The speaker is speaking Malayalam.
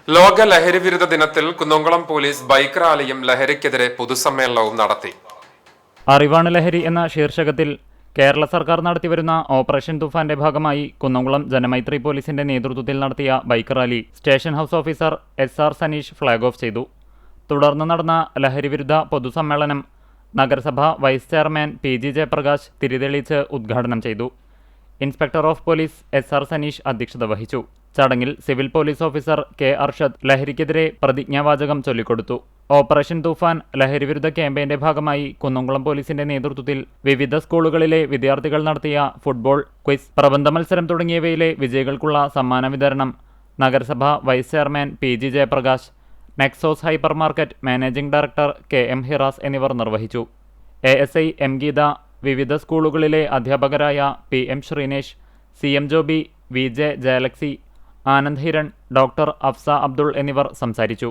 ലോക ലഹരി വിരുദ്ധ ദിനത്തിൽ കുന്നംകുളം പോലീസ് ബൈക്ക് റാലിയും ലഹരിക്കെതിരെ പൊതുസമ്മേളനവും നടത്തി. അറിവാണ് ലഹരി എന്ന ശീർഷകത്തിൽ കേരള സർക്കാർ നടത്തിവരുന്ന ഓപ്പറേഷൻ തുഫാന്റെ ഭാഗമായി കുന്നംകുളം ജനമൈത്രി പോലീസിന്റെ നേതൃത്വത്തിൽ നടത്തിയ bike rally station house officer SR Saneesh flag off ചെയ്തു. തുടർന്ന് നടന്ന ലഹരി വിരുദ്ധ പൊതുസമ്മേളനം നഗരസഭ വൈസ് ചെയർമാൻ PG ജയപ്രകാശ് തിരിതെളിച്ച് ഉദ്ഘാടനം ചെയ്തു. Inspector of police SR Saneesh അധ്യക്ഷത വഹിച്ചു. ചടങ്ങിൽ civil police officer K Arshad ലഹരിക്കെതിരെ പ്രതിജ്ഞാവാചകം ചൊല്ലിക്കൊടുത്തു. ഓപ്പറേഷൻ തൂഫാൻ ലഹരി വിരുദ്ധ ക്യാമ്പയിന്റെ ഭാഗമായി കുന്നംകുളം പോലീസിന്റെ നേതൃത്വത്തിൽ വിവിധ സ്കൂളുകളിലെ വിദ്യാർത്ഥികൾ നടത്തിയ ഫുട്ബോൾ, ക്വിസ്, പ്രബന്ധ മത്സരം തുടങ്ങിയവയിലെ വിജയികൾക്കുള്ള സമ്മാന വിതരണം നഗരസഭ vice chairman PG Jayaprakash, Nexus hyper market managing director KM Hiras എന്നിവർ നിർവഹിച്ചു. ASI M ഗീത, വിവിധ സ്കൂളുകളിലെ അധ്യാപകരായ PM Sreenesh, CM Joby, VJ Jayalaxmi, Anand Hiran, doctor Afsa Abdul എന്നിവർ സംസാരിച്ചു.